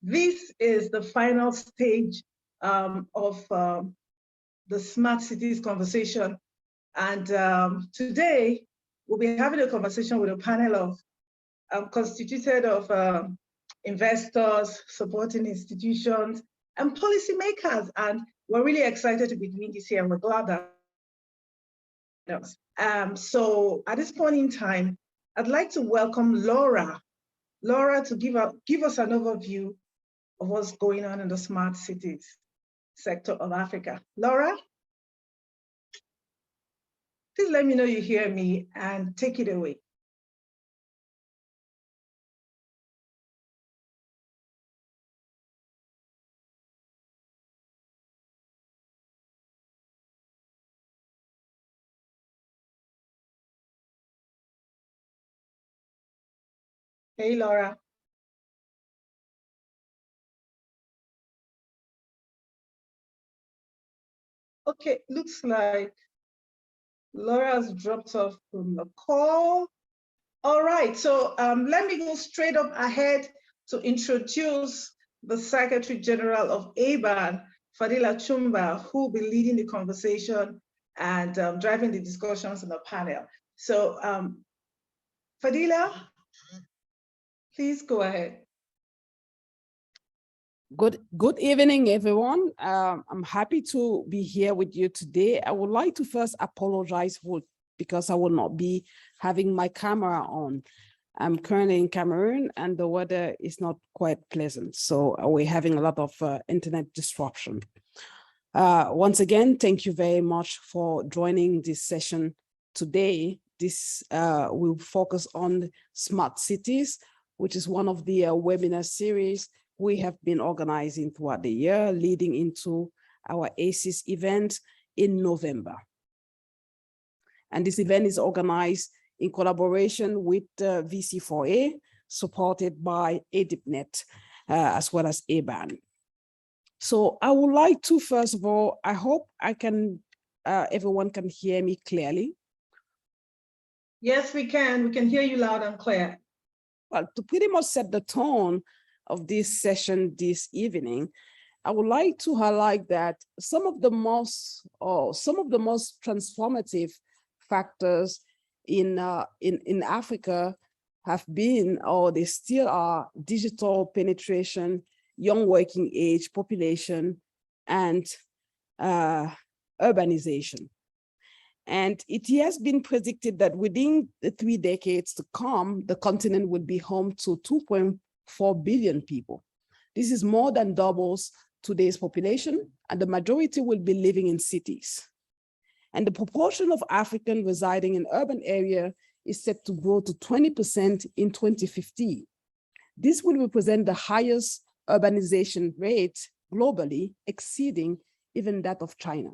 This is the final stage of the Smart Cities conversation. And today, we'll be having a conversation with a panel of constituted of investors, supporting institutions, and policymakers. And we're really excited to be doing this here, and we're glad that. So at this point in time, I'd like to welcome Laura. Laura to give us an overview of what's going on in the smart cities sector of Africa. Laura, please let me know you hear me and take it away. Hey, Laura. Okay, looks like Laura's dropped off from the call. All right, so let me go straight up ahead to introduce the Secretary General of ABAN, Fadila Chumba, who will be leading the conversation and driving the discussions in the panel. So Fadila, please go ahead. Good evening, everyone. I'm happy to be here with you today. I would like to first apologize because I will not be having my camera on. I'm currently in Cameroon and the weather is not quite pleasant. So we're having a lot of internet disruption. Once again, thank you very much for joining this session today. This will focus on smart cities, which is one of the webinar series we have been organizing throughout the year, leading into our ACES event in November. And this event is organized in collaboration with VC4A, supported by ADIPNet, as well as ABAN. So I would like to, first of all, I hope everyone can hear me clearly. Yes, we can hear you loud and clear. Well, to pretty much set the tone of this session this evening, I would like to highlight that some of the most transformative factors in Africa have been, or they still are, digital penetration, young working age population, and urbanization. And it has been predicted that within the 3 decades to come, the continent will be home to 2.4 billion people. This is more than doubles today's population, and the majority will be living in cities. And the proportion of Africans residing in urban area is set to grow to 20% in 2050. This will represent the highest urbanization rate globally, exceeding even that of China.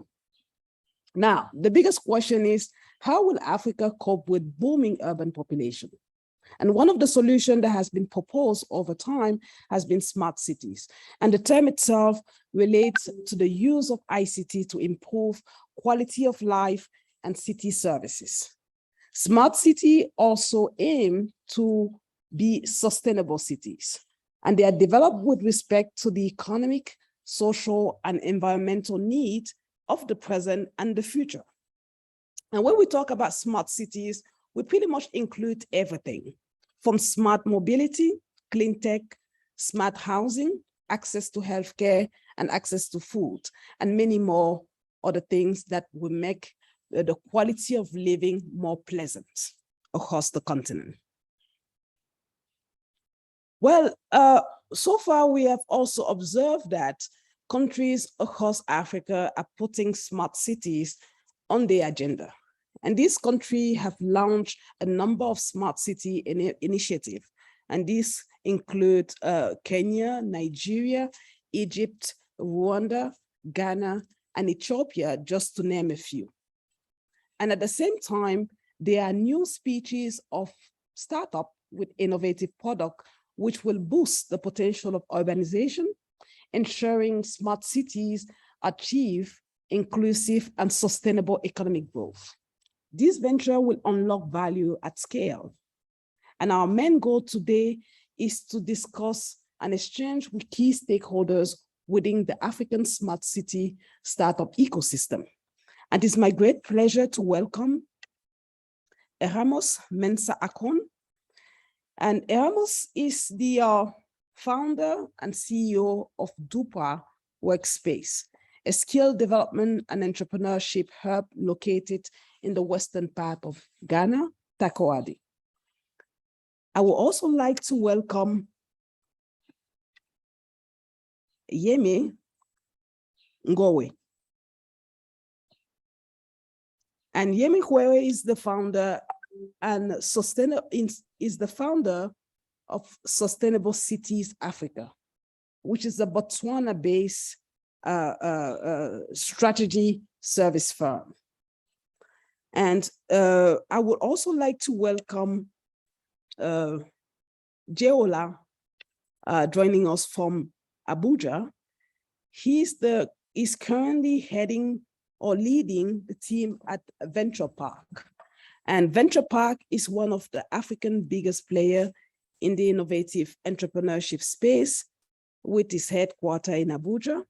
Now, the biggest question is, how will Africa cope with booming urban population? And one of the solutions that has been proposed over time has been smart cities. And the term itself relates to the use of ICT to improve quality of life and city services. Smart cities also aim to be sustainable cities, and they are developed with respect to the economic, social, and environmental needs of the present and the future. And when we talk about smart cities, we pretty much include everything from smart mobility, clean tech, smart housing, access to healthcare, and access to food, and many more other things that will make the quality of living more pleasant across the continent. Well, so far we have also observed that countries across Africa are putting smart cities on their agenda. And these countries have launched a number of smart city initiatives. And these include Kenya, Nigeria, Egypt, Rwanda, Ghana, and Ethiopia, just to name a few. And at the same time, there are new species of startup with innovative product, which will boost the potential of urbanization, ensuring smart cities achieve inclusive and sustainable economic growth. This venture will unlock value at scale. And our main goal today is to discuss and exchange with key stakeholders within the African Smart City startup ecosystem. And it's my great pleasure to welcome Erasmus Mensah Akon. And Erasmus is the founder and CEO of Dupa Workspace, a skill development and entrepreneurship hub located in the western part of Ghana, Takoradi. I would also like to welcome Yemi Ngowe. And Yemi Ngowe is the founder and is the founder of Sustainable Cities Africa, which is a Botswana-based strategy service firm. And I would also like to welcome Jeola joining us from Abuja. He's currently heading or leading the team at Venture Park. And Venture Park is one of the African biggest player in the innovative entrepreneurship space with its headquarters in Abuja.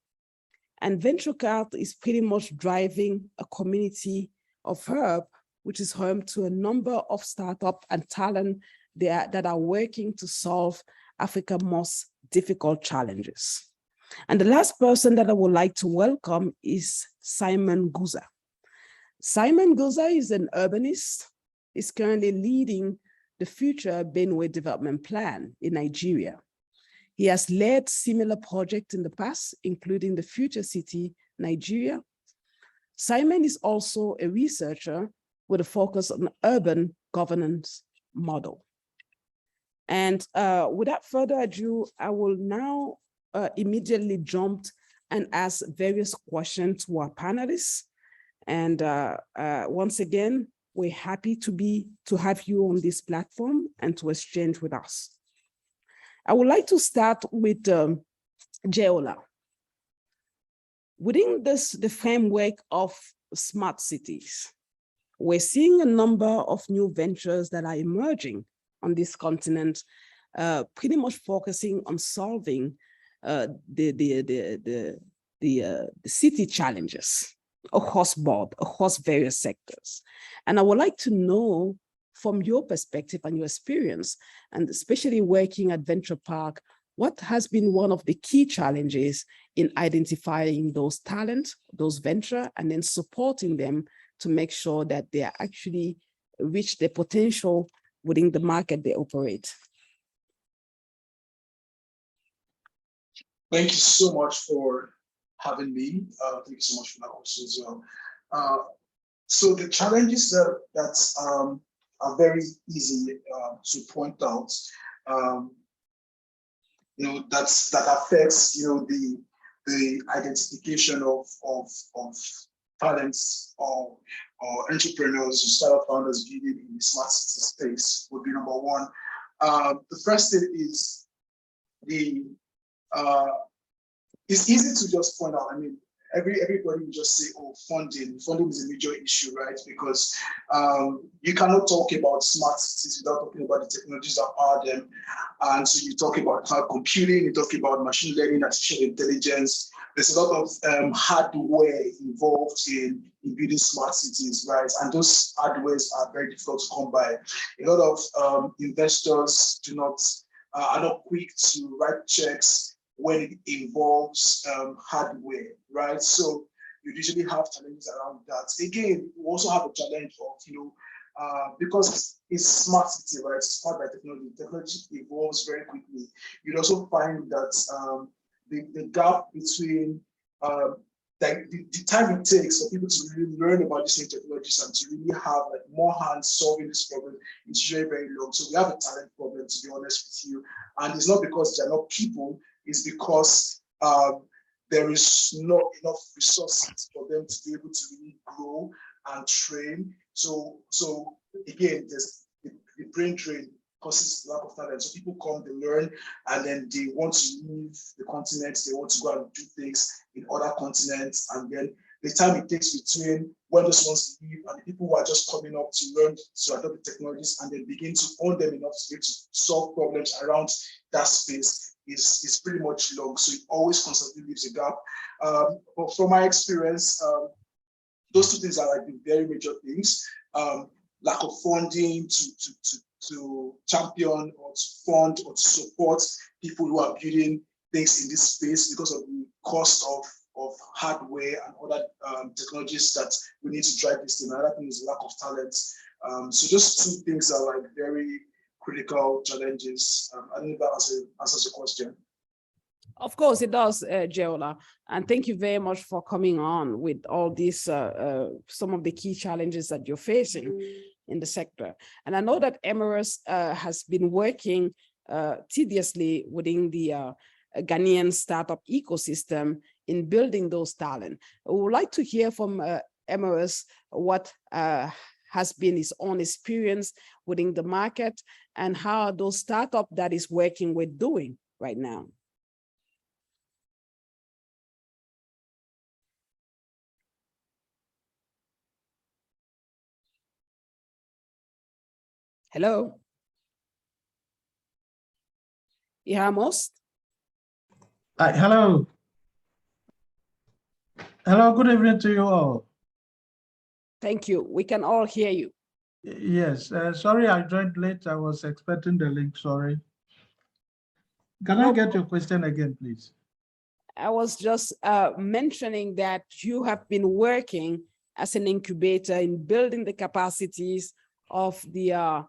And Venture Park is pretty much driving a community of hub, which is home to a number of startup and talent that are working to solve Africa's most difficult challenges. And the last person that I would like to welcome is Simon Guza. Simon Guza is an urbanist. He's currently leading the Future Benue Development Plan in Nigeria. He has led similar projects in the past, including the Future City, Nigeria. Simon is also a researcher with a focus on urban governance model. And without further ado, I will now immediately jump and ask various questions to our panelists. And once again, we're happy to have you on this platform and to exchange with us. I would like to start with Jeola. Within the framework of smart cities, we're seeing a number of new ventures that are emerging on this continent, pretty much focusing on solving the city challenges across various sectors. And I would like to know from your perspective and your experience, and especially working at Venture Park, what has been one of the key challenges in identifying those talent, those venture, and then supporting them to make sure that they actually reach their potential within the market they operate? Thank you so much for having me. Thank you so much for that question as well. So the challenges that are very easy to point out, that affects the identification of talents or entrepreneurs or startup founders building in the smart city space would be number one. The first thing is it's easy to just point out. I mean, everybody will just say, oh, funding. Funding is a major issue, right? Because you cannot talk about smart cities without talking about the technologies that power them. And so you talk about cloud computing, you talk about machine learning, artificial intelligence. There's a lot of hardware involved in building smart cities, right? And those hardwares are very difficult to come by. A lot of investors are not quick to write checks when it involves hardware, right? So you usually have challenges around that. Again, we also have a challenge of, because it's smart city, right? It's smart by technology. Technology evolves very quickly. You'd also find that the gap between the time it takes for people to really learn about these new technologies and to really have more hands solving this problem is very, very long. So we have a talent problem, to be honest with you. And it's not because there are not people, it's because there is not enough resources for them to be able to really grow and train. So again, there's the brain drain causes lack of talent. So people come, they learn, and then they want to leave the continent. They want to go and do things in other continents. And then the time it takes between when those ones leave and the people who are just coming up to learn to adopt the technologies and then begin to own them enough to be able to solve problems around that space is pretty much long. So it always constantly leaves a gap. But from my experience, those two things are like the very major things. Lack of funding to champion or to fund or to support people who are building things in this space because of the cost of hardware and other technologies that we need to drive this thing. Another thing is lack of talent. So those two things are like very critical challenges. I don't know if that answers the question. Of course it does, Jeola. And thank you very much for coming on with all these, some of the key challenges that you're facing in the sector. And I know that Emirates has been working tediously within the Ghanaian startup ecosystem in building those talent. We would like to hear from Emirates what has been his own experience within the market and how those startup that is working with doing right now. Hello. Ihamos? Hello. Hello, good evening to you all. Thank you. We can all hear you. Yes, sorry I joined late. I was expecting the link, sorry. Can I get your question again, please? I was just mentioning that you have been working as an incubator in building the capacities of the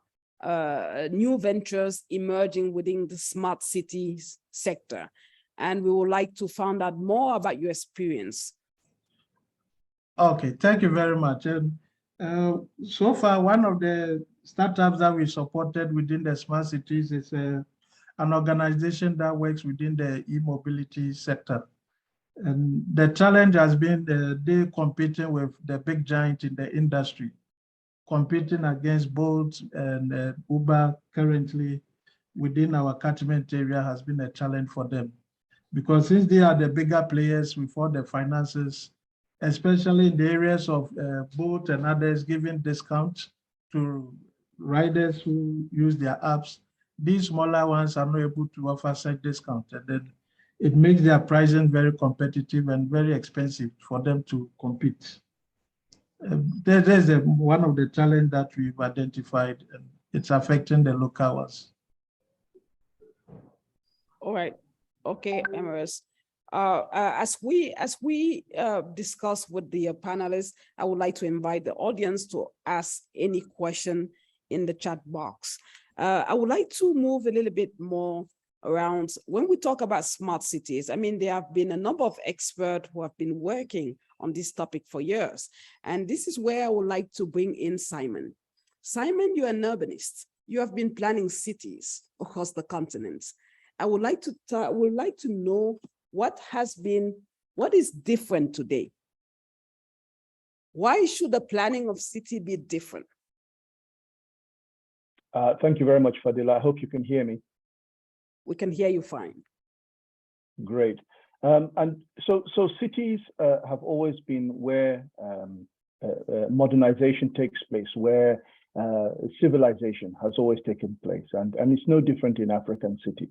new ventures emerging within the smart cities sector. And we would like to find out more about your experience. Okay, thank you very much. And so far, one of the startups that we supported within the smart cities is an organization that works within the e-mobility sector. And the challenge has been they competing with the big giant in the industry, competing against Bolt and Uber currently within our catchment area has been a challenge for them. Because since they are the bigger players with all the finances, especially in the areas of Bolt and others giving discounts to riders who use their apps, these smaller ones are not able to offer such discounts. And then it makes their pricing very competitive and very expensive for them to compete. There's one of the challenges that we've identified, and it's affecting the local ones. All right. Okay, Emirates. As we discuss with the panelists, I would like to invite the audience to ask any question in the chat box. I would like to move a little bit more around when we talk about smart cities. I mean, there have been a number of experts who have been working on this topic for years. And this is where I would like to bring in Simon. Simon, you're an urbanist. You have been planning cities across the continent. I would like to know what is different today? Why should the planning of city be different? Thank you very much, Fadila. I hope you can hear me. We can hear you fine. Great. And so cities have always been where modernization takes place, where civilization has always taken place. And it's no different in African cities.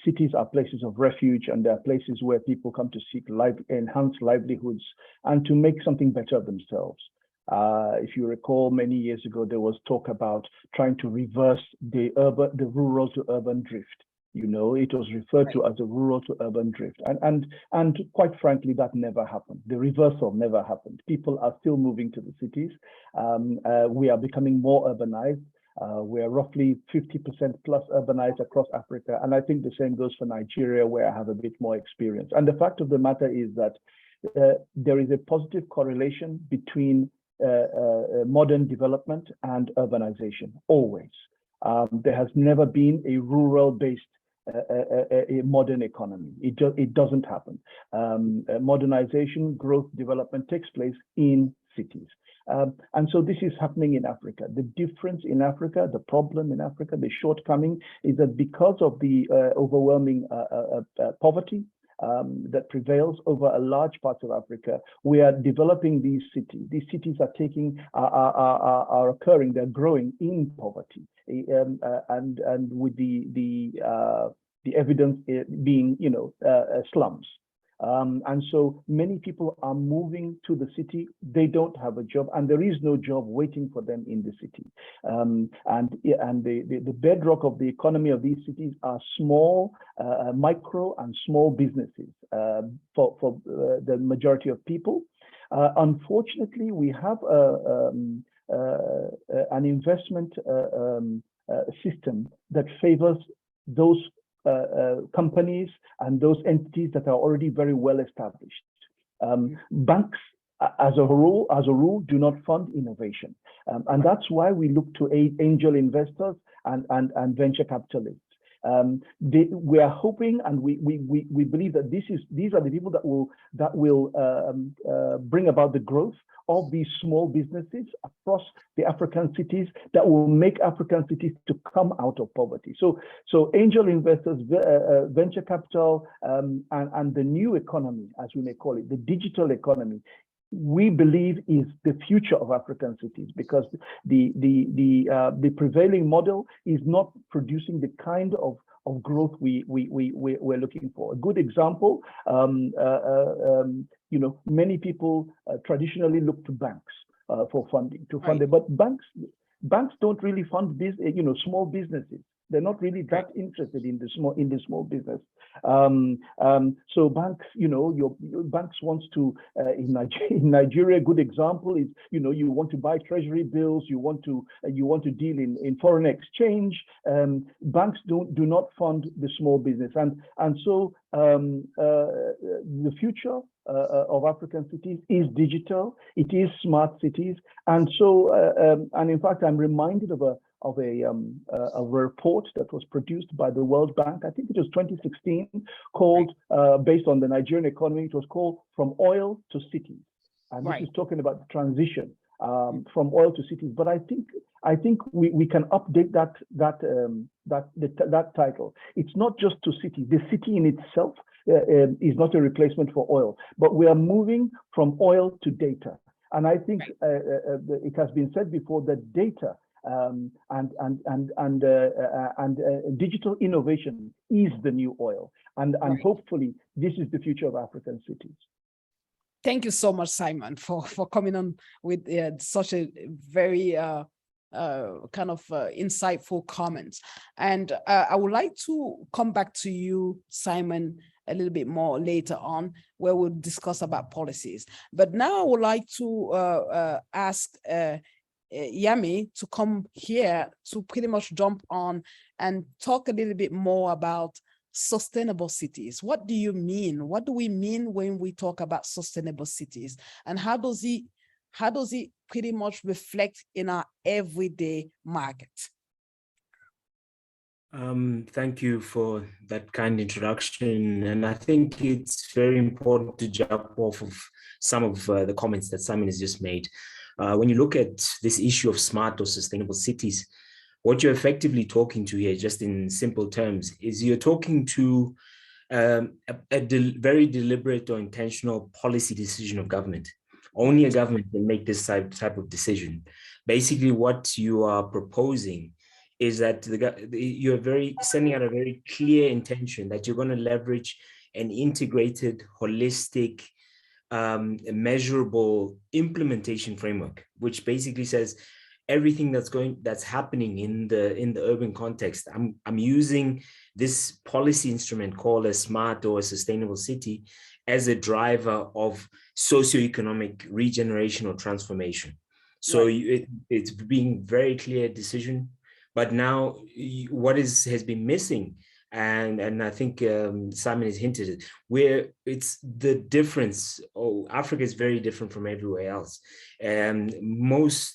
Cities are places of refuge, and they're places where people come to seek enhanced livelihoods and to make something better of themselves. If you recall, many years ago, there was talk about trying to reverse the rural to urban drift. You know, it was referred to as a rural to urban drift. And quite frankly, that never happened. The reversal never happened. People are still moving to the cities. We are becoming more urbanized. We are roughly 50% plus urbanized across Africa. And I think the same goes for Nigeria, where I have a bit more experience. And the fact of the matter is that there is a positive correlation between modern development and urbanization, always. There has never been a rural-based a modern economy. It doesn't happen. Modernization, growth, development takes place in cities. And so this is happening in Africa. The difference in Africa, the problem in Africa, the shortcoming is that because of the overwhelming poverty that prevails over a large part of Africa, we are developing these cities. These cities are occurring, they're growing in poverty. And with the the evidence being, slums. And so many people are moving to the city. They don't have a job, and there is no job waiting for them in the city. And the bedrock of the economy of these cities are small, micro and small businesses for the majority of people. Unfortunately, we have an investment system that favors those companies and those entities that are already very well established. Banks, as a rule, do not fund innovation, and that's why we look to angel investors and venture capitalists. We are hoping, and we believe that these are the people that will bring about the growth of these small businesses across the African cities that will make African cities to come out of poverty. So angel investors, venture capital, and the new economy, as we may call it, the digital economy, we believe is the future of African cities, because the prevailing model is not producing the kind of growth we're looking for. A good example, many people traditionally look to banks for funding, but banks don't really fund this, small businesses. They're not really that interested in the small business. So banks, your banks wants to in Nigeria. A good example is, you want to buy treasury bills, you want to deal in foreign exchange. Banks do not fund the small business, and so the future of African cities is digital. It is smart cities, and so and in fact, I'm reminded of a report that was produced by the World Bank. I think it was 2016, called based on the Nigerian economy. It was called "From Oil to Cities," and this is talking about the transition from oil to cities. But I think we can update that title. It's not just to cities. The city in itself is not a replacement for oil, but we are moving from oil to data. And I think it has been said before that data and digital innovation is the new oil, and hopefully this is the future of African cities. Thank you so much, Simon, for coming on with such a very kind of insightful comments. And I would like to come back to you, Simon, a little bit more later on, where we'll discuss about policies. But now I would like to ask Yami to come here to pretty much jump on and talk a little bit more about sustainable cities. What do you mean? What do we mean when we talk about sustainable cities? And how does it pretty much reflect in our everyday market? Thank you for that kind introduction. And I think it's very important to jump off of some of the comments that Simon has just made. When you look at this issue of smart or sustainable cities, what you're effectively talking to here, just in simple terms, is you're talking to a very deliberate or intentional policy decision of government. Only a government can make this type of decision. Basically, what you are proposing is that you're sending out a very clear intention that you're going to leverage an integrated, holistic, measurable implementation framework, which basically says everything that's happening in the urban context. I'm using this policy instrument called a smart or a sustainable city as a driver of socioeconomic regeneration or transformation. So it's being very clear decision. But now what has been missing, and I think Simon has hinted at, where it's the difference. Africa is very different from everywhere else. And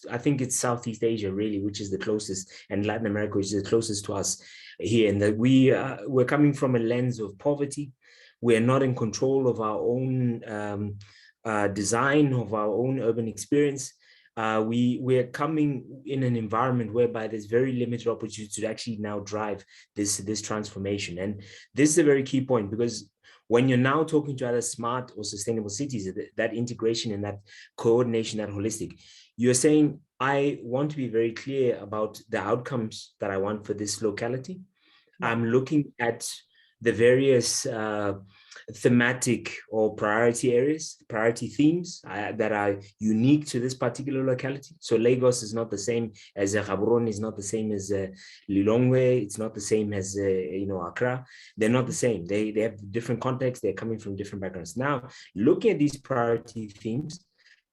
I think it's Southeast Asia really, which is the closest, and Latin America, which is the closest to us here. And that we're coming from a lens of poverty. We're not in control of our own design, of our own urban experience. We're coming in an environment whereby there's very limited opportunity to actually now drive this transformation. And this is a very key point, because when you're now talking to other smart or sustainable cities, that integration and that coordination, that holistic, you're saying, I want to be very clear about the outcomes that I want for this locality. I'm looking at the various thematic or priority areas, priority themes that are unique to this particular locality. So Lagos is not the same as Gaborone, is not the same as Lilongwe, it's not the same as Accra. They're not the same. They have different contexts. They're coming from different backgrounds. Now, looking at these priority themes,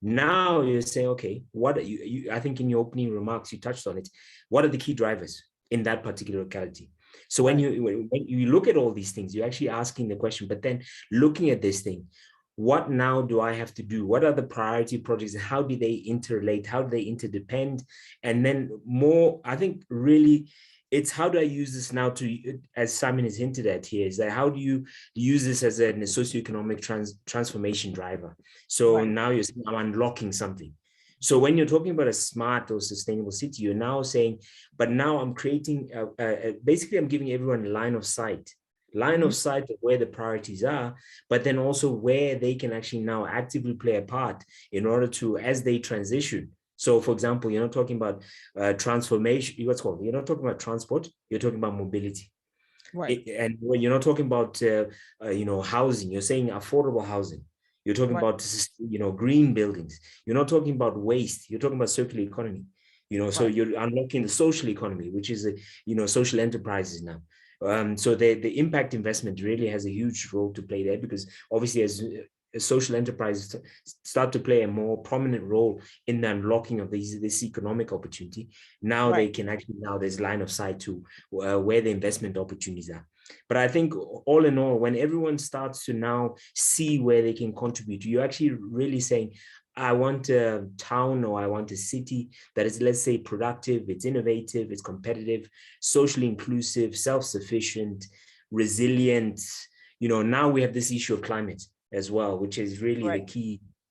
now you say, okay, what are you I think in your opening remarks you touched on it. What are the key drivers in that particular locality? So when you look at all these things, you're actually asking the question, but then looking at this thing, what now do I have to do? What are the priority projects? How do they interrelate? How do they interdepend? And then more, I think really it's how do I use this now to, as Simon has hinted at here, is that how do you use this as a socioeconomic transformation driver? So now you're saying I'm unlocking something. So when you're talking about a smart or sustainable city, you're now saying, but now I'm creating, basically I'm giving everyone a line of sight of where the priorities are, but then also where they can actually now actively play a part in order to, as they transition. So for example, you're not talking about transformation, you're not talking about transport, you're talking about mobility. Right. And when you're not talking about, housing, you're saying affordable housing. You're talking about, green buildings. You're not talking about waste. You're talking about circular economy. So you're unlocking the social economy, which is, social enterprises now. So the impact investment really has a huge role to play there, because obviously as social enterprises start to play a more prominent role in the unlocking of this economic opportunity, now they can actually, now there's line of sight to where the investment opportunities are. But I think all in all, when everyone starts to now see where they can contribute, you're actually really saying, I want a town or I want a city that is, let's say, productive, it's innovative, it's competitive, socially inclusive, self-sufficient, resilient. Now we have this issue of climate as well, which is really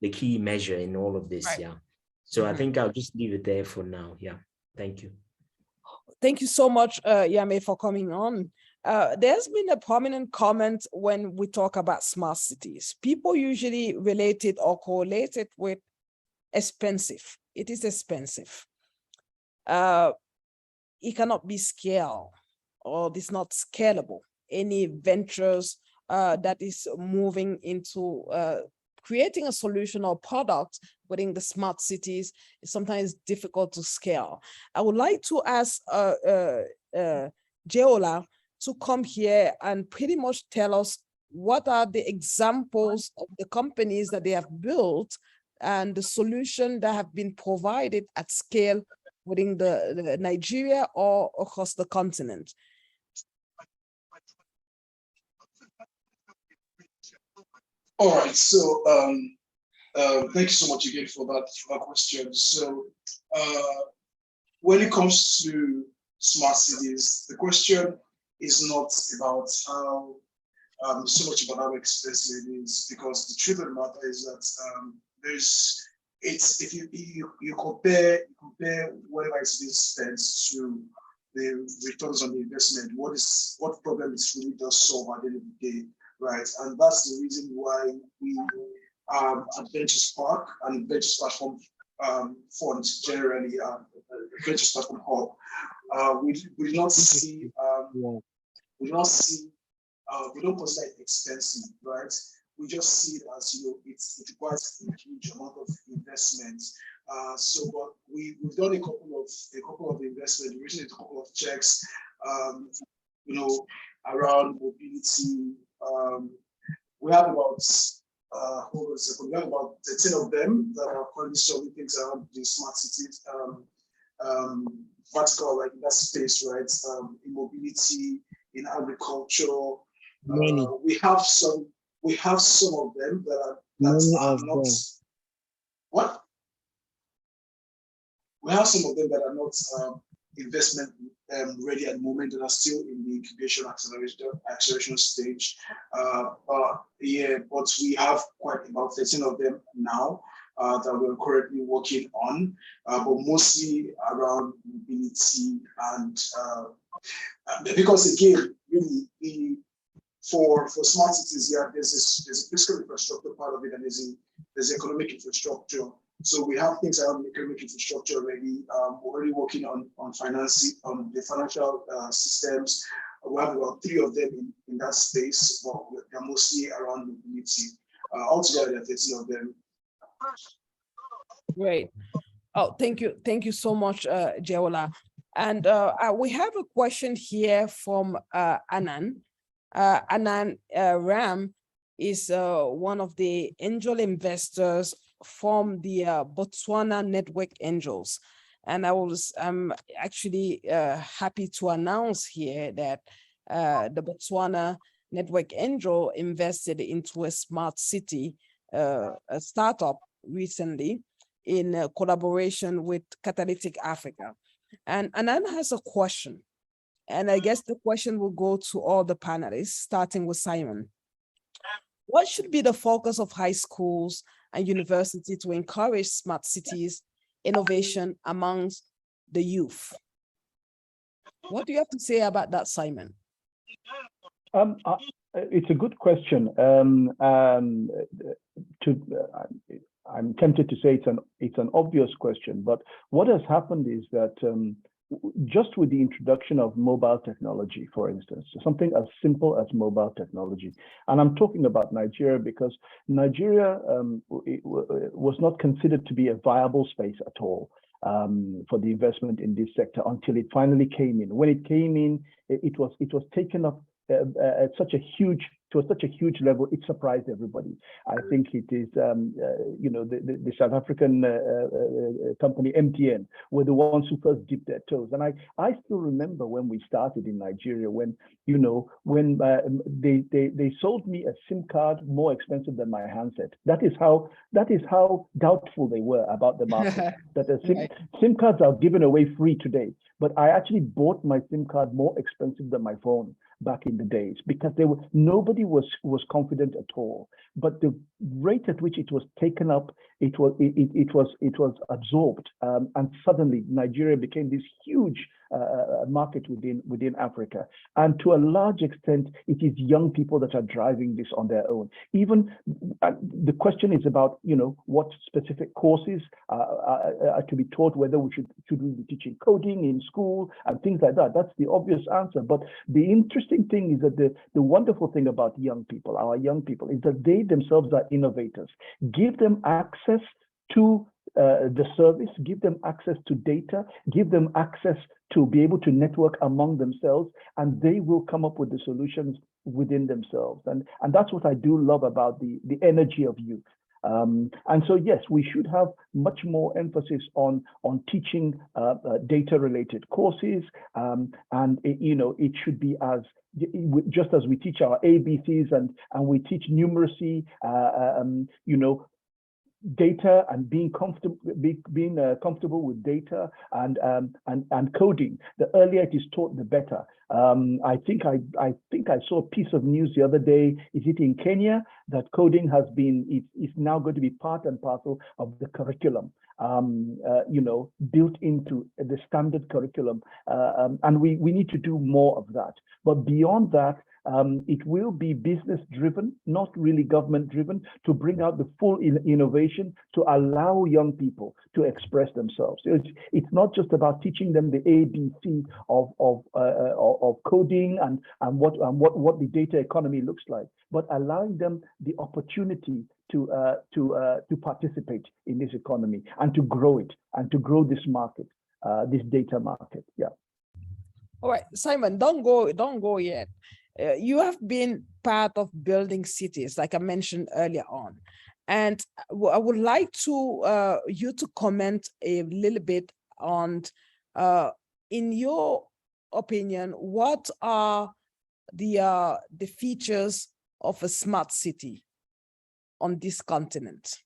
the key measure in all of this. Yeah. So I think I'll just leave it there for now. Yeah. Thank you. Thank you so much, Yame, for coming on. There's been a prominent comment when we talk about smart cities. People usually relate it or correlate it with expensive. It is expensive. It cannot be scaled, or it's not scalable. Any ventures that is moving into creating a solution or product within the smart cities is sometimes difficult to scale. I would like to ask Jeola to come here and pretty much tell us what are the examples of the companies that they have built and the solution that have been provided at scale within the Nigeria or across the continent. All right, so thank you so much again for that question. So when it comes to smart cities, the question is not about how so much about how expensive it is, because the truth of the matter is that if you compare whatever is being spent to the returns on the investment, what problem it really does solve at the end of the day, right? And that's the reason why we at Ventures Park and Ventures Platform Funds generally, Ventures Platform Hub, we do not see we don't consider it expensive, right? We just see it as, it requires a huge amount of investment. But we've done a couple of investments, recently a couple of checks, around mobility. We have about hold on a second. We have about 13 of them that are currently solving things around the smart cities, vertical, like in that space, right? In mobility, in agriculture. We have some of them that are not. What? We have some of them that are not investment ready at the moment, that are still in the incubation acceleration stage. But we have quite about 13 of them now that we're currently working on, but mostly around mobility and because again, really for smart cities, there's a physical infrastructure part of it, and there's economic infrastructure. So we have things around economic infrastructure already. We're already working on financing, on the financial systems, We have about 3 of them in that space, but they're mostly around mobility. Altogether, there are 13 of them. Great. Oh, thank you. Thank you so much, Jeola. And we have a question here from Anand. Anand Ram is one of the angel investors from the Botswana Network Angels. And I'm actually happy to announce here that the Botswana Network Angel invested into a smart city, a startup recently in collaboration with Catalytic Africa. And Anand has a question. And I guess the question will go to all the panelists, starting with Simon. What should be the focus of high schools and universities to encourage smart cities innovation amongst the youth? What do you have to say about that, Simon? It's a good question. I'm tempted to say it's an obvious question, but what has happened is that just with the introduction of mobile technology, for instance, something as simple as mobile technology, and I'm talking about Nigeria because Nigeria was not considered to be a viable space at all for the investment in this sector until it finally came in. When it came in, it was taken up at such a huge level, it surprised everybody. I think it is, the South African company MTN were the ones who first dipped their toes. And I still remember when we started in Nigeria, when they sold me a SIM card more expensive than my handset. That is how doubtful they were about the market. That the SIM cards are given away free today, but I actually bought my SIM card more expensive than my phone back in the days because nobody was confident at all. But the rate at which it was taken up, it was absorbed, and suddenly Nigeria became this huge market within Africa. And to a large extent, it is young people that are driving this on their own. Even the question is about, what specific courses are to be taught, whether we should we be teaching coding in school and things like that. That's the obvious answer. But the interesting thing is that the wonderful thing about our young people, is that they themselves are innovators. Give them access to the service, give them access to data, give them access to be able to network among themselves, and they will come up with the solutions within themselves. And that's what I do love about the energy of youth. And so, yes, we should have much more emphasis on teaching data-related courses, and it should be just as we teach our ABCs and we teach numeracy, data and being comfortable with data and coding. The earlier it is taught, the better. I think I saw a piece of news the other day. Is it in Kenya that coding is now going to be part and parcel of the curriculum? Built into the standard curriculum, and we need to do more of that. But beyond that, it will be business driven, not really government driven, to bring out the full innovation, to allow young people to express themselves. It's not just about teaching them the ABC of coding and what the data economy looks like, but allowing them the opportunity to participate in this economy and to grow it and to grow this market, this data market. Yeah. All right, Simon, don't go yet. You have been part of building cities, like I mentioned earlier on. And I would like you to comment a little bit on, in your opinion, what are the features of a smart city on this continent?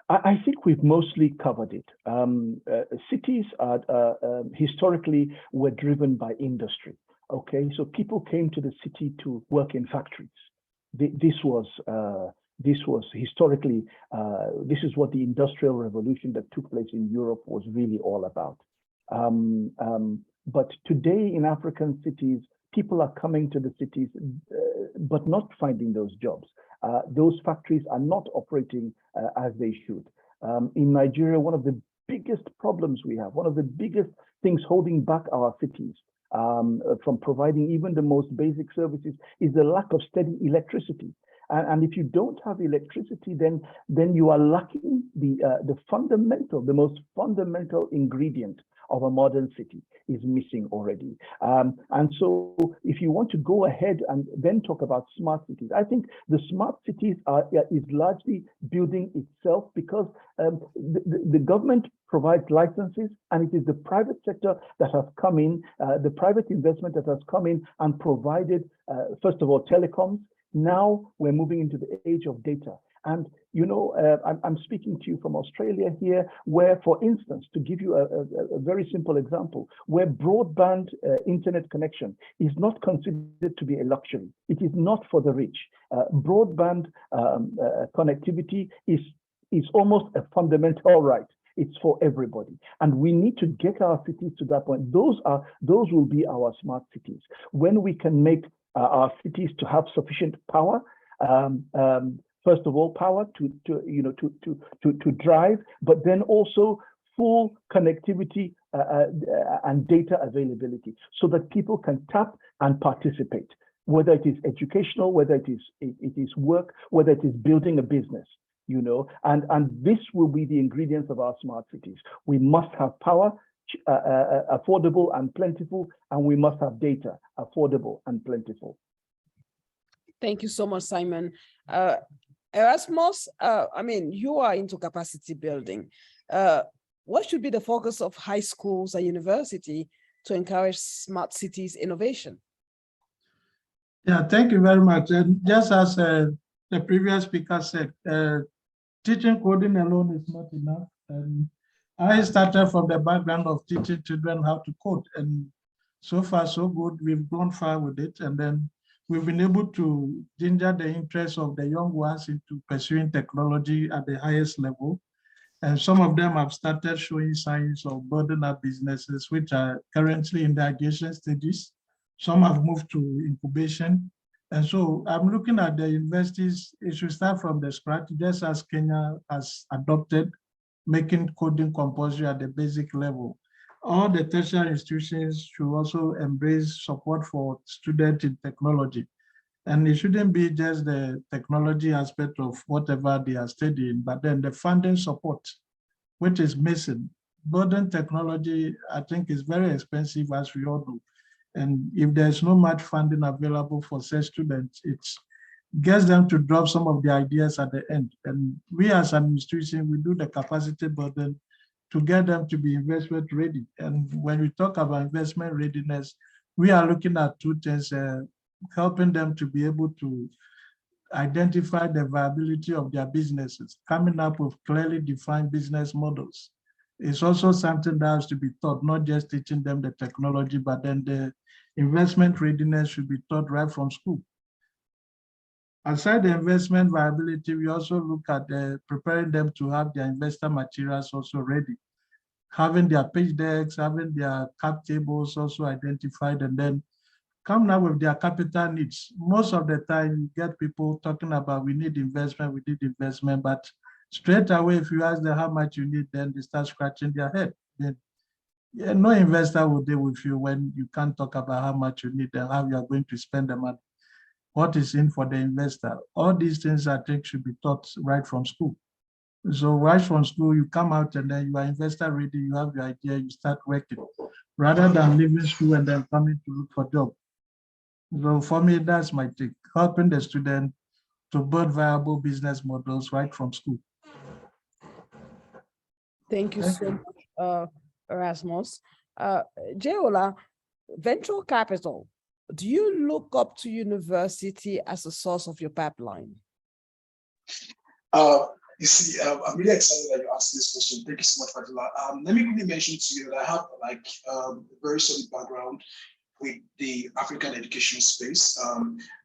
I think we've mostly covered it. Cities historically were driven by industry. Okay, so people came to the city to work in factories. This was historically, this is what the Industrial Revolution that took place in Europe was really all about. But today in African cities, people are coming to the cities, but not finding those jobs. Those factories are not operating as they should. In Nigeria, one of the biggest problems we have, one of the biggest things holding back our cities from providing even the most basic services, is the lack of steady electricity. And if you don't have electricity, then you are lacking the most fundamental ingredient of a modern city is missing already. And so if you want to go ahead and then talk about smart cities, I think the smart cities is largely building itself because the government provides licenses, and it is the private sector that has come in, the private investment that has come in and provided, first of all, telecoms. Now we're moving into the age of data. And, you know, I'm speaking to you from Australia here, where, for instance, to give you a very simple example, where broadband internet connection is not considered to be a luxury. It is not for the rich. Broadband connectivity is almost a fundamental right. It's for everybody. And we need to get our cities to that point. Those will be our smart cities. When we can make our cities to have sufficient power, first of all, power to drive, but then also full connectivity and data availability, so that people can tap and participate, whether it is educational, whether it is work, whether it is building a business, you know, and this will be the ingredients of our smart cities. We must have power, affordable and plentiful, and we must have data, affordable and plentiful. Thank you so much, Simon. Erasmus, I mean, you are into capacity building. What should be the focus of high schools and university to encourage smart cities innovation? Yeah, thank you very much. And just as the previous speaker said, teaching coding alone is not enough. And I started from the background of teaching children how to code, and so far so good. We've gone far with it, and then we've been able to ginger the interest of the young ones into pursuing technology at the highest level. And some of them have started showing signs of building up businesses, which are currently in the ideation stages. Some have moved to incubation. And so I'm looking at the universities. It should start from the scratch, just as Kenya has adopted, making coding compulsory at the basic level. All the tertiary institutions should also embrace support for students in technology. And it shouldn't be just the technology aspect of whatever they are studying, but then the funding support, which is missing. Modern technology, I think, is very expensive, as we all know. And if there's no much funding available for such students, it gets them to drop some of the ideas at the end. And we as an institution, we do the capacity building to get them to be investment ready. And when we talk about investment readiness, we are looking at two things, helping them to be able to identify the viability of their businesses, coming up with clearly defined business models. It's also something that has to be taught, not just teaching them the technology, but then the investment readiness should be taught right from school. Aside the investment viability, we also look at preparing them to have their investor materials also ready, having their pitch decks, having their cap tables also identified, and then come now with their capital needs. Most of the time, you get people talking about we need investment, but straight away, if you ask them how much you need, then they start scratching their head. Then, yeah, no investor will deal with you when you can't talk about how much you need and how you are going to spend the money. What is in for the investor? All these things I think should be taught right from school. So right from school, you come out and then you are investor ready, you have your idea, you start working, rather than leaving school and then coming to look for a job. So for me, that's my take, helping the student to build viable business models right from school. Thank you so much, Erasmus. Jeola, venture capital. Do you look up to university as a source of your pipeline? You see, I'm really excited that you asked this question. Thank you so much, Fadila. Let me quickly mention to you that I have a very solid background with the African education space.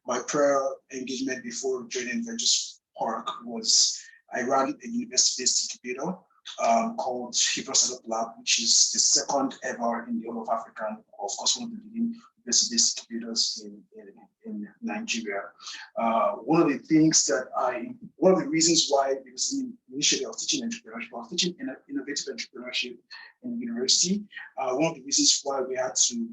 My prior engagement before joining Ventures Park was I ran a university-based incubator called Hebrew Startup Lab, which is the second ever in the whole of Africa, and of course one of the leading university-based incubators in Nigeria. One of the reasons why it was initially I was teaching entrepreneurship, I was teaching innovative entrepreneurship in the university. One of the reasons why we had to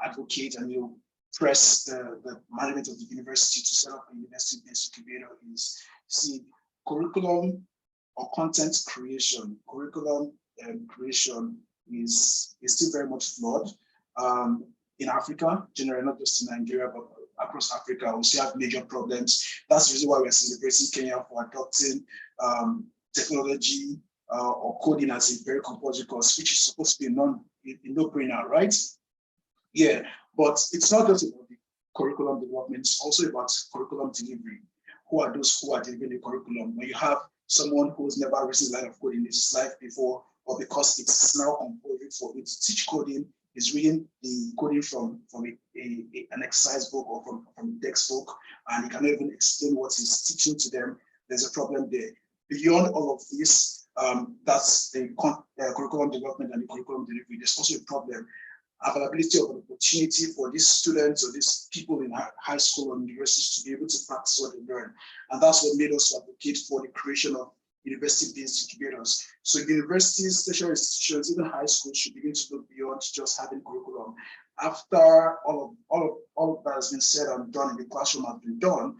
advocate and press the management of the university to set up a university-based incubator is, see, curriculum or content creation, curriculum creation is still very much flawed. In Africa, generally, not just in Nigeria, but across Africa, we still have major problems. That's the reason why we're celebrating Kenya for adopting technology or coding as a very compulsory course, which is supposed to be a no-brainer, right? Yeah, but it's not just about the curriculum development, it's also about curriculum delivery. Who are those who are delivering the curriculum? When you have someone who's never written a line of code in his life before, or because it's now compulsory for him to teach coding, is reading the coding from an exercise book or from a textbook, and he cannot even explain what he's teaching to them. There's a problem there. Beyond all of this, that's the curriculum development and the curriculum delivery. There's also a problem. Availability of an opportunity for these students or these people in high school or universities to be able to practice what they learn. And that's what made us advocate for the creation of university-based incubators. So universities, tertiary institutions, even high schools should begin to look beyond just having curriculum. After all of that has been said and done in the classroom has been done,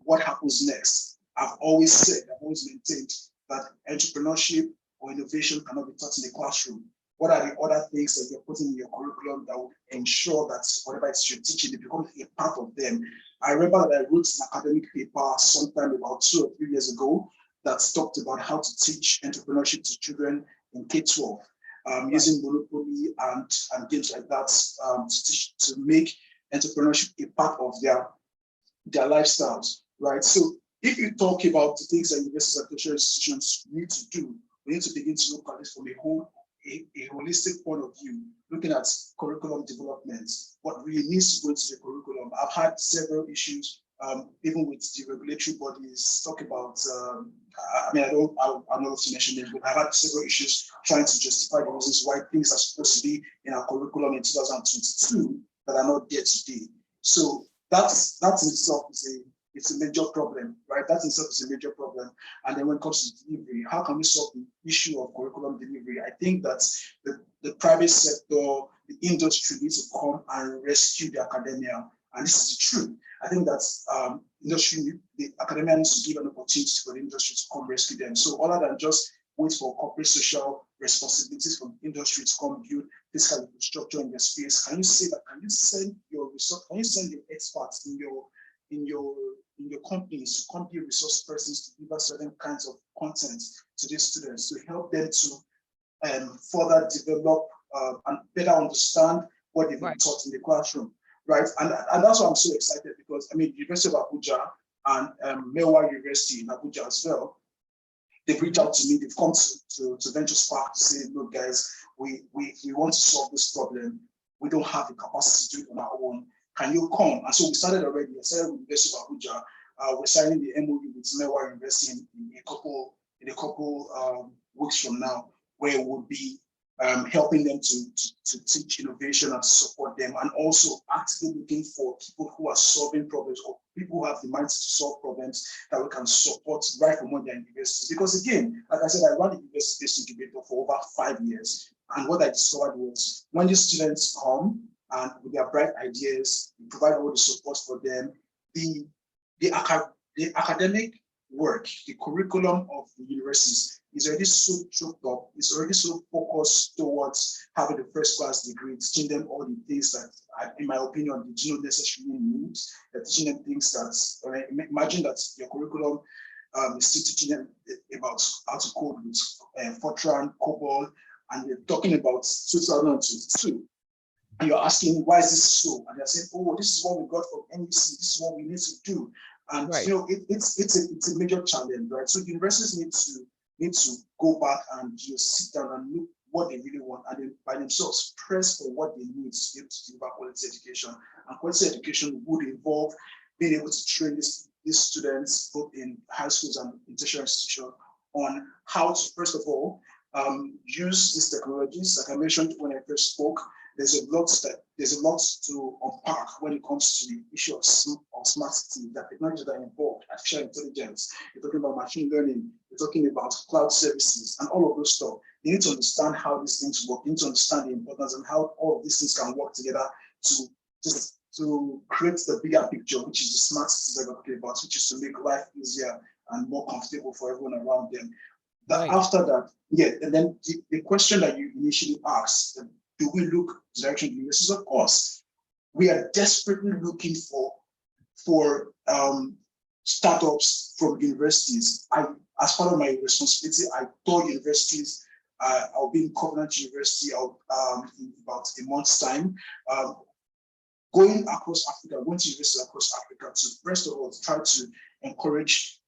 what happens next? I've always maintained that entrepreneurship or innovation cannot be taught in the classroom. What are the other things that you're putting in your curriculum that will ensure that whatever it's you're teaching, it becomes a part of them? I remember that I wrote an academic paper sometime about 2 or 3 years ago that talked about how to teach entrepreneurship to children in K-12, using Monopoly and games like that to make entrepreneurship a part of their lifestyles, right? So if you talk about the things that universities and tertiary institutions need to do, we need to begin to look at this from a holistic point of view, looking at curriculum development, what really needs to go into the curriculum. I've had several issues, even with the regulatory bodies, talk about, I'm not going to mention them, but I've had several issues trying to justify the reasons why things are supposed to be in our curriculum in 2022 that are not there today. So that in itself it's a major problem, right? That in itself is a major problem. And then when it comes to delivery, how can we solve the issue of curriculum delivery? I think that the private sector, the industry needs to come and rescue the academia. And this is the truth. I think that the academia needs to give an opportunity for the industry to come rescue them. So other than just wait for corporate social responsibilities from the industry to come build physical infrastructure in their space, can you say that? Can you send your resource? Can you send your experts in your companies to come be resource persons to deliver certain kinds of content to these students to help them to further develop and better understand what they've been taught in the classroom, right? And that's why I'm so excited, because I mean, University of Abuja and Mewa University in Abuja as well, they've reached out to me. They've come to Venture Spark to say, look, guys, we want to solve this problem. We don't have the capacity to do it on our own. Can you come? And so we started already. I started with University of Abuja. We're signing the MOU with Mewa University in a couple weeks from now, where we'll be helping them to teach innovation and to support them, and also actively looking for people who are solving problems or people who have the mindset to solve problems that we can support right from when they're in universities. Because again, like I said, I ran the university-based incubator for over 5 years. And what I discovered was when these students come and with their bright ideas, we provide all the support for them, the academic work, the curriculum of the universities is already so choked up, it's already so focused towards having a first-class degree, teaching them all the things that, in my opinion, they do not necessarily need. They're teaching them things that, imagine that your curriculum is still teaching them about how to code with Fortran, COBOL, and they're talking about 2022. And you're asking, why is this so? And they're saying, oh, this is what we got from NEC, this is what we need to do. And you know, it's a major challenge, right? So universities need to go back and just sit down and look what they really want, and then by themselves press for what they need to be able to deliver quality education. And quality education would involve being able to train these students, both in high schools and in tertiary institutions, on how to, first of all, use these technologies. Like I mentioned when I first spoke, there's a lot to unpack when it comes to the issue of smart city, the technologies that are involved, artificial intelligence. You're talking about machine learning, we're talking about cloud services and all of those stuff. You need to understand how these things work. You need to understand the importance and how all of these things can work together to create the bigger picture, which is the smart cities that we're talking about, which is to make life easier and more comfortable for everyone around them. Right. After that, yeah, and then the question that you initially asked, do we look direction to universities? Of course, we are desperately looking for startups from universities. As part of my responsibility, I tour universities. I'll be in Covenant University in about a month's time. Going across Africa, going to universities across Africa to, first of all, try to encourage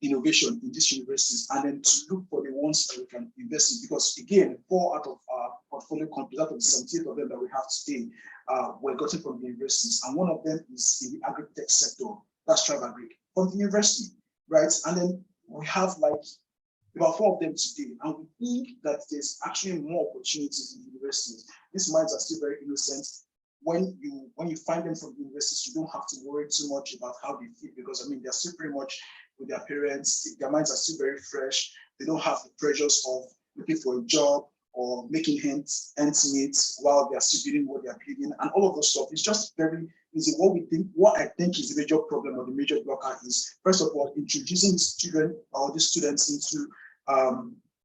innovation in these universities, and then to look for the ones that we can invest in. Because again, 4 out of our portfolio companies, out of the 78 of them that we have today, were gotten from the universities. And one of them is in the agri-tech sector, that's Tribe Agri, from the university, right? And then we have like about 4 of them today. And we think that there's actually more opportunities in the universities. These minds are still very innocent. When you find them from the universities, you don't have to worry too much about how they feel, because I mean, they're still pretty much with their parents, their minds are still very fresh. They don't have the pressures of looking for a job or making ends meet while they're still building what they're building, and all of those stuff. It's just very easy. What I think is the major problem or the major blocker is, first of all, introducing these children or the students into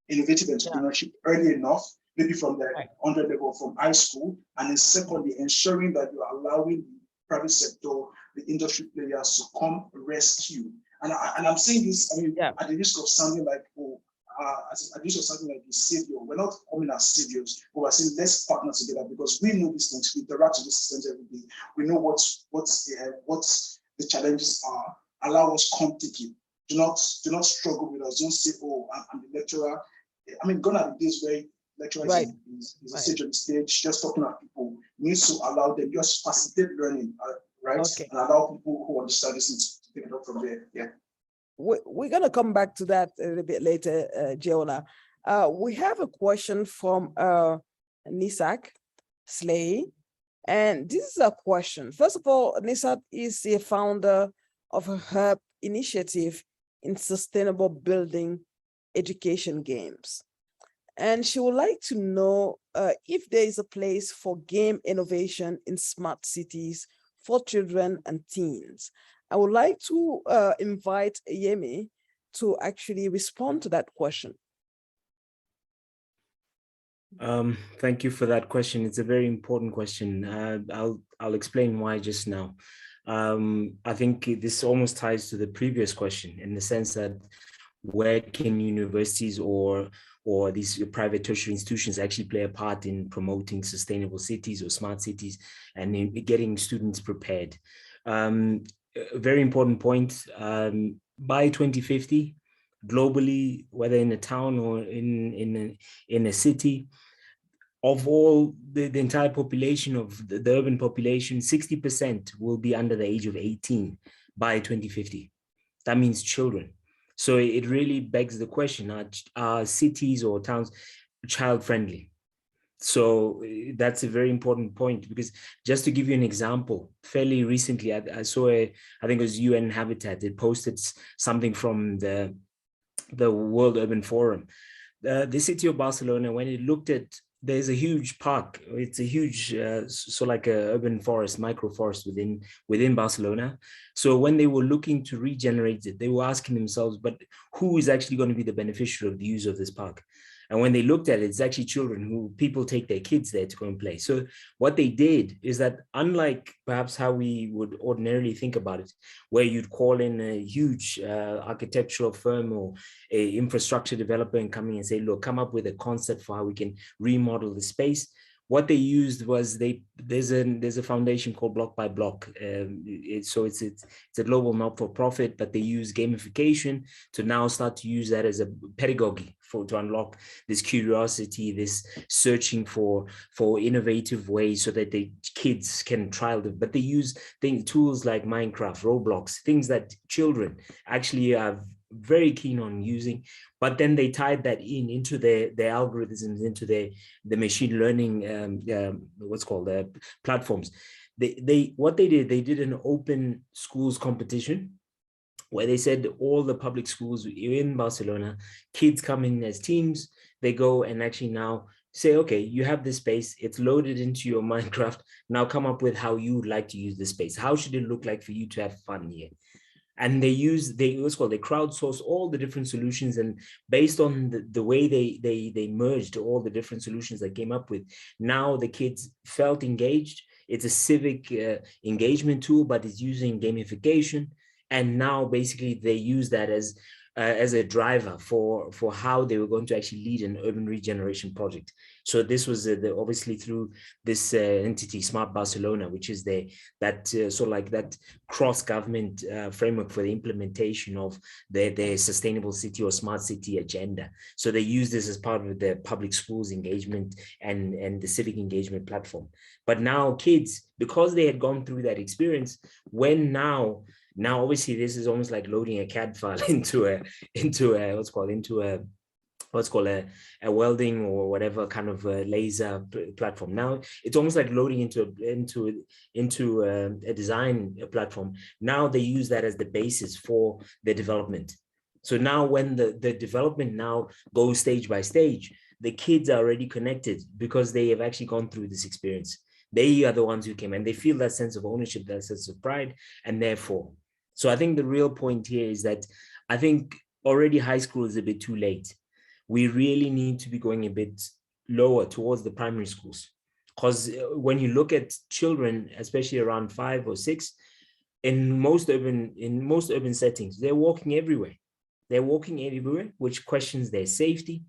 innovative entrepreneurship early enough, maybe from the undergrad level, from high school, and then secondly, ensuring that you are allowing the private sector, the industry players to come rescue. And I'm saying this, I mean, at the risk of sounding like, at the risk of sounding like the savior. We're not coming as saviors, but we're saying let's partner together, because we know these things, we interact with these systems every day. We know what the challenges are. Allow us come take it. Do not struggle with us. Don't say, oh, I'm the lecturer. I mean, gone are the days where lecturers is a stage on the stage, just talking at people. You need to allow them, just facilitate learning, right? Okay. And allow people who understand this to pick it up from there. Yeah. We're going to come back to that a little bit later, Jeola. We have a question from Nisak Slay. And this is a question. First of all, Nisak is a founder of a HERB initiative in sustainable building education games. And she would like to know if there is a place for game innovation in smart cities for children and teens. I would like to invite Yemi to actually respond to that question. Thank you for that question. It's a very important question. I'll explain why just now. I think this almost ties to the previous question, in the sense that where can universities or these private tertiary institutions actually play a part in promoting sustainable cities or smart cities and in getting students prepared. A very important point, by 2050, globally, whether in a town or in a city, of all the entire population of the urban population, 60% will be under the age of 18 by 2050. That means children. So it really begs the question, are cities or towns child-friendly? So that's a very important point, because just to give you an example, fairly recently, I saw I think it was UN Habitat, it posted something from the World Urban Forum. The city of Barcelona, when it looked at, there's a huge park, it's a huge, so like a urban forest, microforest within Barcelona. So when they were looking to regenerate it, they were asking themselves, but who is actually going to be the beneficiary of the use of this park? And when they looked at it, it's actually children who people take their kids there to go and play. So what they did is that, unlike perhaps how we would ordinarily think about it, where you'd call in a huge architectural firm or a infrastructure developer and come in and say, look, come up with a concept for how we can remodel the space. What they used was there's a foundation called Block by Block. It's a global not-for-profit, but they use gamification to now start to use that as a pedagogy to unlock this curiosity, this searching for innovative ways so that the kids can trial them. But they use tools like Minecraft, Roblox, things that children actually are very keen on using, but then they tied that into their algorithms, into the machine learning platforms. What they did an open schools competition where they said all the public schools in Barcelona, kids come in as teams, they go and actually now say, okay, you have this space, it's loaded into your Minecraft, now come up with how you would like to use the space. How should it look like for you to have fun here? And they crowdsource all the different solutions, and based on the way they merged all the different solutions they came up with, now the kids felt engaged. It's a civic engagement tool, but it's using gamification. And now basically they use that as a driver for how they were going to actually lead an urban regeneration project. So this was obviously through this entity, Smart Barcelona, which is that sort of like that cross-government framework for the implementation of their sustainable city or smart city agenda. So they use this as part of the public schools engagement and the civic engagement platform. But now kids, because they had gone through that experience, when now obviously this is almost like loading a CAD file into a welding or whatever kind of a laser platform. Now it's almost like loading into a design platform. Now they use that as the basis for the development. So now when the development now goes stage by stage, the kids are already connected because they have actually gone through this experience. They are the ones who came, and they feel that sense of ownership, that sense of pride, and therefore. So I think the real point here is that I think already high school is a bit too late. We really need to be going a bit lower towards the primary schools, because when you look at children, especially around 5 or 6, in most urban settings, they're walking everywhere. Which questions their safety.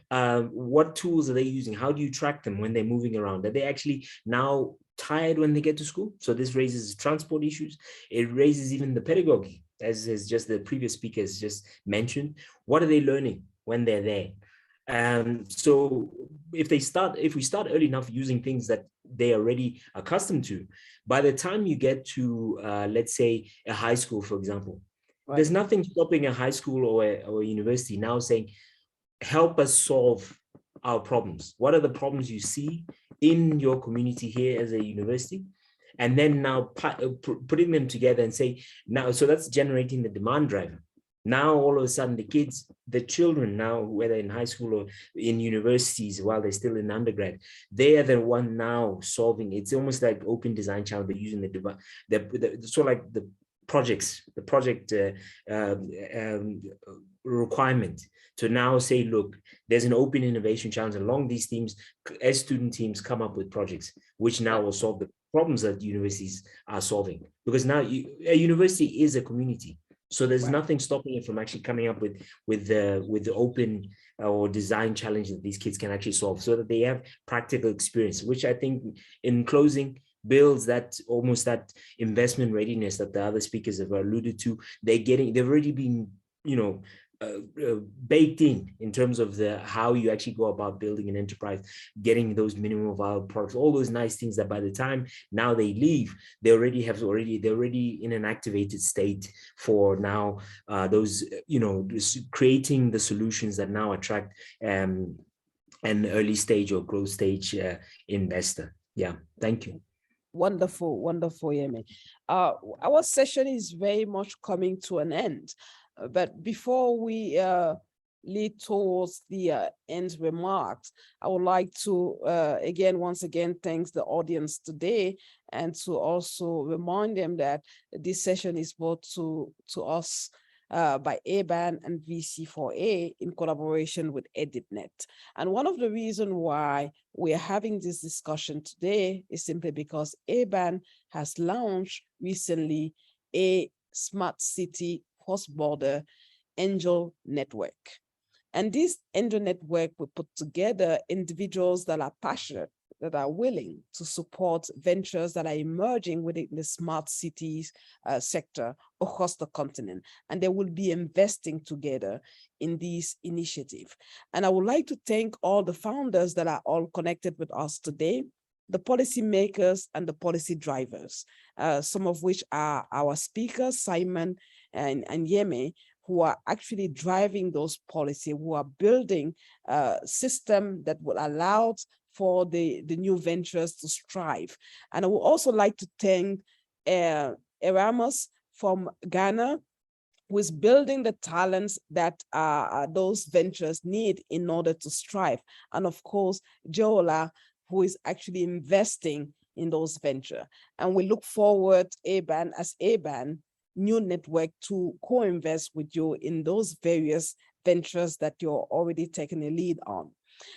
What tools are they using? How do you track them when they're moving around? Are they actually now tired when they get to school? So this raises transport issues. It raises even the pedagogy, as just the previous speakers just mentioned. What are they learning when they're there? So if we start early enough using things that they're already accustomed to, by the time you get to, let's say, a high school, for example, right, there's nothing stopping a high school or a university now saying, help us solve our problems. What are the problems you see in your community here as a university? And then now putting them together and say, now, so that's generating the demand driver. Now, all of a sudden, the children now, whether in high school or in universities, while they're still in undergrad, they are the one now solving. It's almost like open design challenge, but using the sort of like the project requirement to now say, look, there's an open innovation challenge along these themes, as student teams come up with projects, which now will solve the problems that universities are solving. Because now a university is a community. So there's nothing stopping it from actually coming up with the open or design challenge that these kids can actually solve, so that they have practical experience, which I think, in closing, builds that almost that investment readiness that the other speakers have alluded to. They've already been, baked in terms of how you actually go about building an enterprise, getting those minimum viable products, all those nice things that by the time now they leave, they're already in an activated state for now those, creating the solutions that now attract an early stage or growth stage investor. Yeah, thank you. Wonderful, Yemi. Our session is very much coming to an end. But before we lead towards the end remarks, I would like to once again thank the audience today, and to also remind them that this session is brought to us by ABAN and VC4A in collaboration with EditNet. And one of the reasons why we are having this discussion today is simply because ABAN has launched recently a smart city cross-border angel network. And this angel network will put together individuals that are passionate, that are willing to support ventures that are emerging within the smart cities sector across the continent. And they will be investing together in this initiative. And I would like to thank all the founders that are all connected with us today, the policymakers and the policy drivers, some of which are our speakers, Simon and Yemi, who are actually driving those policies, who are building a system that will allow for the new ventures to strive. And I would also like to thank Erasmus from Ghana, who is building the talents that those ventures need in order to strive. And of course, Jehola, who is actually investing in those ventures. And we look forward, ABAN new network, to co-invest with you in those various ventures that you're already taking a lead on.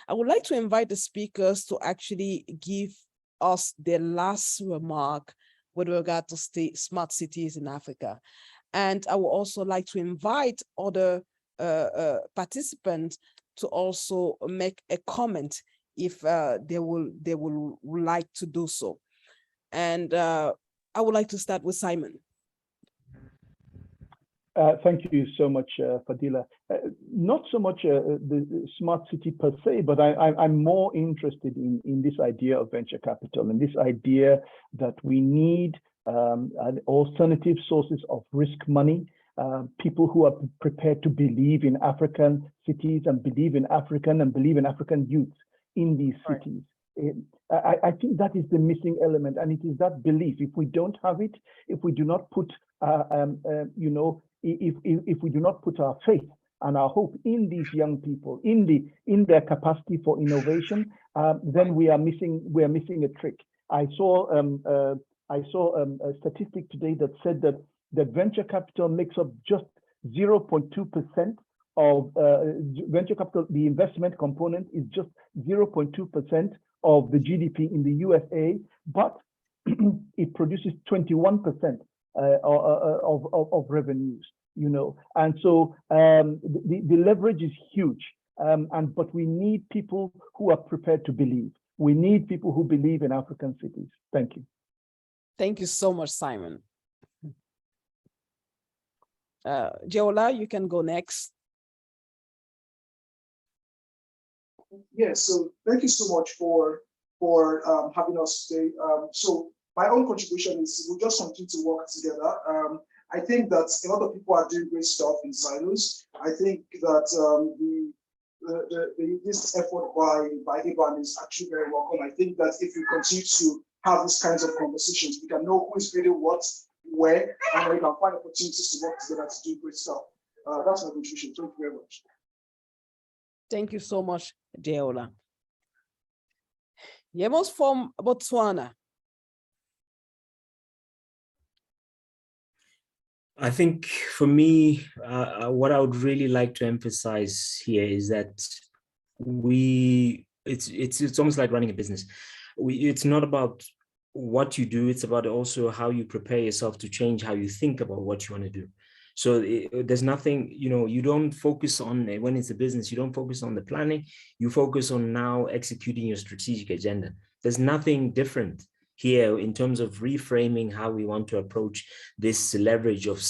I would like to invite the speakers to actually give us their last remark with regard to smart cities in Africa. And I would also like to invite other participants to also make a comment if they will like to do so. And I would like to start with Simon. Thank you so much, Fadila. Not so much the smart city per se, but I'm more interested in this idea of venture capital and this idea that we need alternative sources of risk money, people who are prepared to believe in African cities and believe in African youth in these cities. I think that is the missing element, and it is that belief. If we don't have it, if we do not put, if we do not put our faith and our hope in these young people, in their capacity for innovation, then we are missing a trick. I saw a statistic today that said that venture capital makes up just 0.2% of venture capital. The investment component is just 0.2% of the GDP in the USA, but it produces 21% of revenues. And so the leverage is huge. But we need people who are prepared to believe. We need people who believe in African cities. Thank you. Thank you so much, Simon. Jehola, you can go next. Yes, so thank you so much for having us today. So my own contribution is we'll just continue to work together. I think that a lot of people are doing great stuff in silos. I think that this effort by ABAN is actually very welcome. I think that if we continue to have these kinds of conversations, we can know who is building what, where, and we can find opportunities to work together to do great stuff. That's my contribution. Thank you very much. Thank you so much, Jehola. Yemos from Botswana. I think for me, what I would really like to emphasize here is that it's almost like running a business. It's not about what you do, it's about also how you prepare yourself to change how you think about what you want to do. So there's nothing, you don't focus on, when it's a business, you don't focus on the planning, you focus on now executing your strategic agenda. There's nothing different here in terms of reframing how we want to approach this leverage of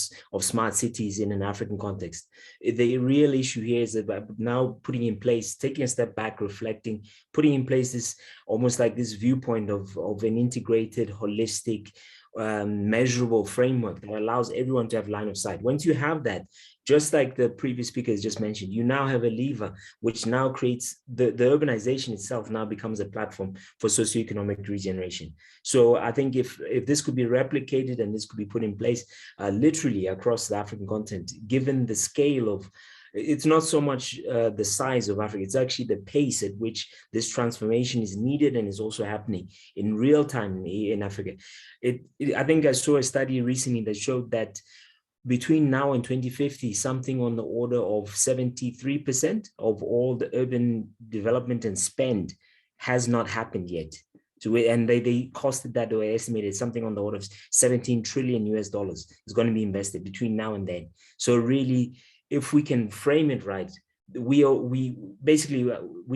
smart cities in an African context. The real issue here is about now putting in place, taking a step back, reflecting, putting in place this almost like this viewpoint of an integrated, holistic, measurable framework that allows everyone to have line of sight. Once you have that, just like the previous speakers just mentioned, you now have a lever which now creates the urbanization itself now becomes a platform for socioeconomic regeneration. So I think if this could be replicated and this could be put in place literally across the African continent, given the scale of, it's not so much the size of Africa, it's actually the pace at which this transformation is needed and is also happening in real time in Africa. I think I saw a study recently that showed that between now and 2050, something on the order of 73% of all the urban development and spend has not happened yet. So and they costed that, or estimated something on the order of $17 trillion is going to be invested between now and then. So really, if we can frame it right, we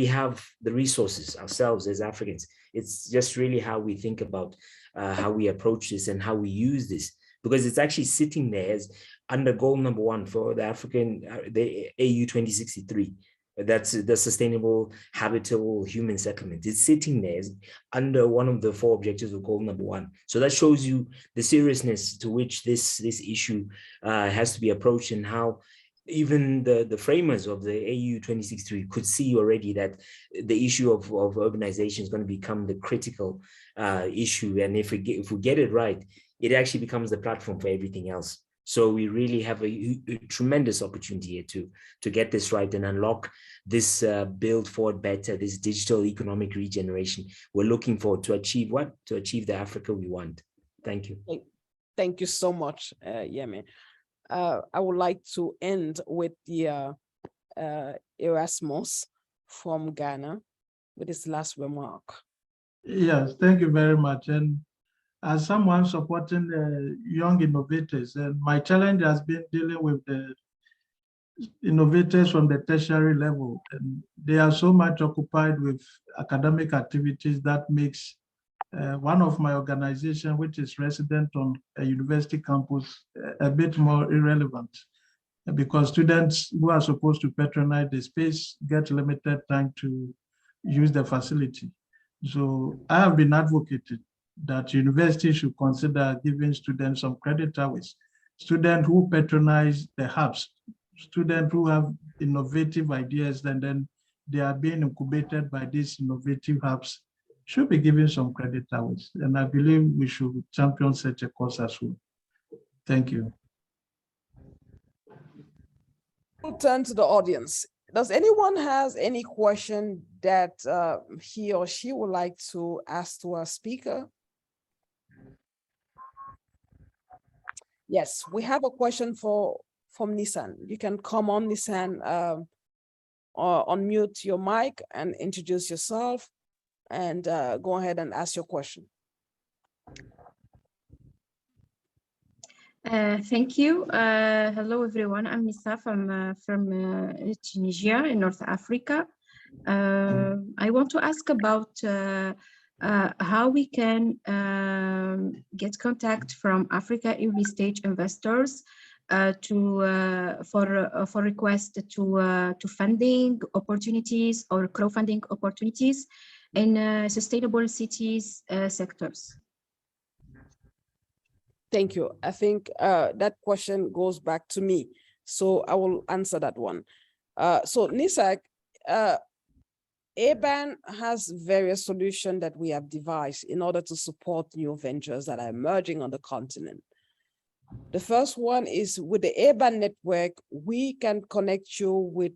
have the resources ourselves as Africans. It's just really how we think about how we approach this and how we use this, because it's actually sitting there as under goal number 1 for the AU 2063. That's the sustainable, habitable human settlement. It's sitting there as under one of the 4 objectives of goal number 1. So that shows you the seriousness to which this issue has to be approached, and how even the framers of the AU 2063 could see already that the issue of urbanization is going to become the critical issue. And if we get it right, it actually becomes the platform for everything else. So we really have a tremendous opportunity here to get this right and unlock this build forward better, this digital economic regeneration. We're looking forward to achieve what? To achieve the Africa we want. Thank you. Thank you so much, Yemi. I would like to end with the Erasmus from Ghana with his last remark. Yes, thank you very much. And as someone supporting young innovators, and my challenge has been dealing with the innovators from the tertiary level, and they are so much occupied with academic activities that makes one of my organization, which is resident on a university campus, a bit more irrelevant, because students who are supposed to patronize the space get limited time to use the facility. So I have been advocating that universities should consider giving students some credit hours. Students who patronize the hubs, students who have innovative ideas, and then they are being incubated by these innovative hubs, should be given some credit hours. And I believe we should champion such a course as well. Thank you. We'll turn to the audience. Does anyone has any question that he or she would like to ask to our speaker? Yes, we have a question from Nissan. You can come on, Nissan, or unmute your mic and introduce yourself, and go ahead and ask your question. Thank you. Hello, everyone. I'm Nisa from Tunisia in North Africa. I want to ask about how we can get contact from Africa early stage investors for request to funding opportunities or crowdfunding opportunities in sustainable cities sectors. Thank you. I think that question goes back to me, so I will answer that one. So NISAC, ABAN has various solutions that we have devised in order to support new ventures that are emerging on the continent. The first one is with the ABAN network, we can connect you with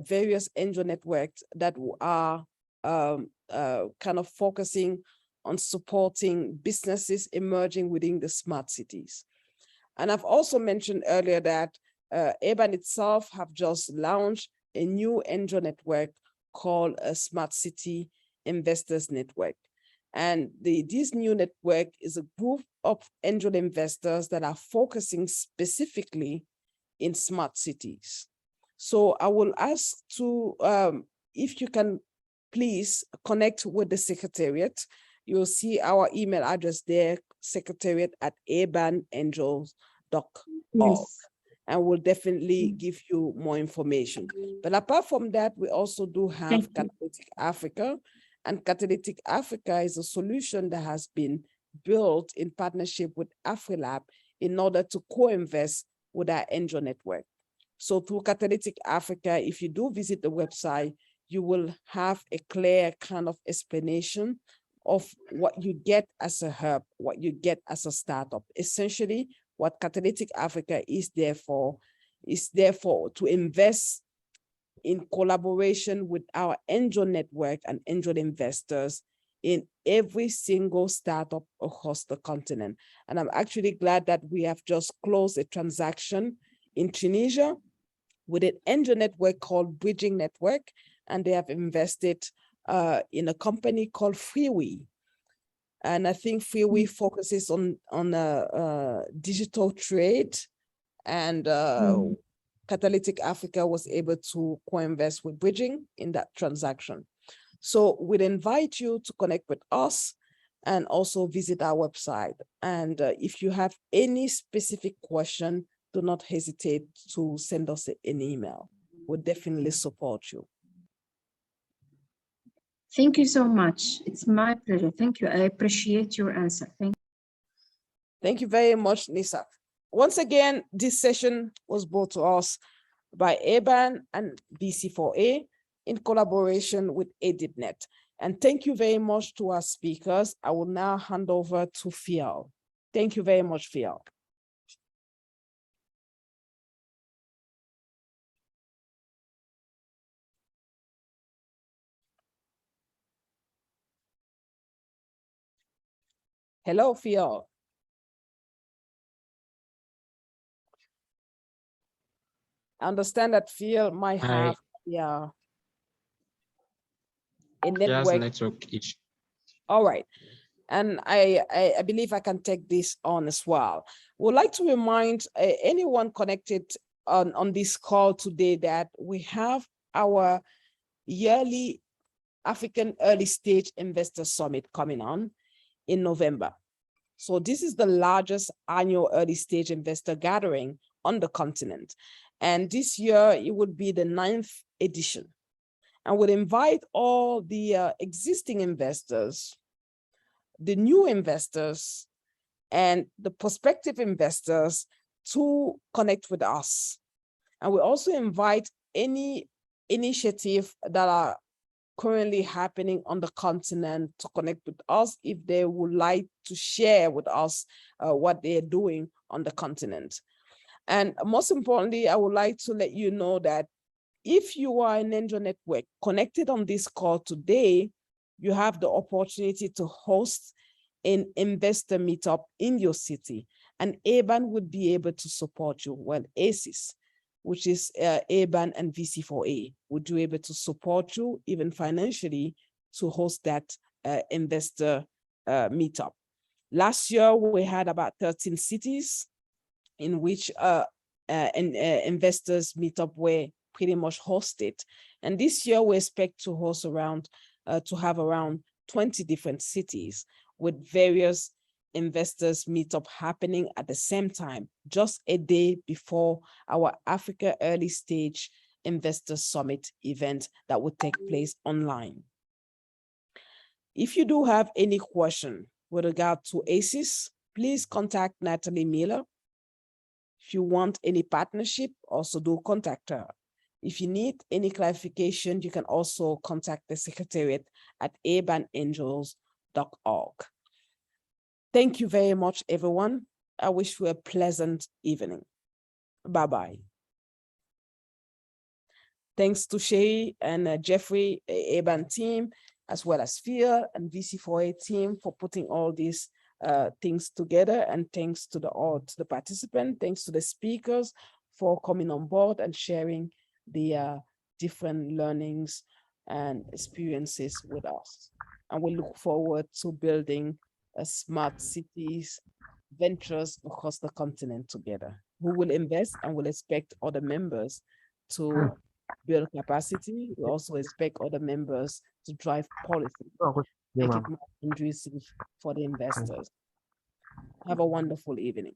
various angel networks that are kind of focusing on supporting businesses emerging within the smart cities. And I've also mentioned earlier that ABAN itself have just launched a new angel network called a Smart City Investors Network. And this new network is a group of angel investors that are focusing specifically in smart cities. So I will ask to, if you can please connect with the Secretariat. You'll see our email address there, secretariat@abanangels.org. Yes. And we'll definitely give you more information. But apart from that, we also do have Catalytic Africa. And Catalytic Africa is a solution that has been built in partnership with AfriLab in order to co-invest with our angel network. So through Catalytic Africa, if you do visit the website, you will have a clear kind of explanation of what you get as a hub, what you get as a startup. Essentially, what Catalytic Africa is there for to invest in collaboration with our angel network and angel investors in every single startup across the continent. And I'm actually glad that we have just closed a transaction in Tunisia with an angel network called Bridging Network, and they have invested in a company called Freeway. And I think Freeway focuses on digital trade, and Catalytic Africa was able to co-invest with Bridging in that transaction. So we'd invite you to connect with us and also visit our website. And if you have any specific question, do not hesitate to send us an email. We'll definitely support you. Thank you so much. It's my pleasure. Thank you. I appreciate your answer. Thank you very much, Nisa. Once again, this session was brought to us by ABAN and BC4A in collaboration with ADIPNet. And thank you very much to our speakers. I will now hand over to Fial. Thank you very much, Fial. Hello, Phil. I understand that Phil might have a network. Network issue. All right. And I believe I can take this on as well. Would like to remind anyone connected on this call today that we have our yearly African Early Stage Investor Summit coming on in November. So this is the largest annual early stage investor gathering on the continent. And this year it would be the 9th edition. And would invite all the existing investors, the new investors, and the prospective investors to connect with us. And we also invite any initiative that are currently happening on the continent to connect with us if they would like to share with us what they're doing on the continent. And most importantly, I would like to let you know that if you are an Angel Network connected on this call today, you have the opportunity to host an investor meetup in your city, and ABAN would be able to support you. Well, ACES, which is ABAN and VC4A, would be able to support you even financially to host that investor meetup. Last year, we had about 13 cities in which investors meetup were pretty much hosted. And this year we expect to host around, to have around 20 different cities with various investors meetup happening at the same time, just a day before our Africa Early Stage Investor Summit event that will take place online. If you do have any question with regard to ACES, please contact Natalie Miller. If you want any partnership, also do contact her. If you need any clarification, you can also contact the Secretariat at abanangels.org. Thank you very much, everyone. I wish you a pleasant evening. Bye-bye. Thanks to Shay and Jeffrey, ABAN team, as well as Phil and VC4A team for putting all these things together, and thanks to the participants, thanks to the speakers for coming on board and sharing the different learnings and experiences with us. And we look forward to building a smart cities ventures across the continent together. We will invest and will expect other members to build capacity. We also expect other members to drive policy, make it more conducive for the investors. Have a wonderful evening.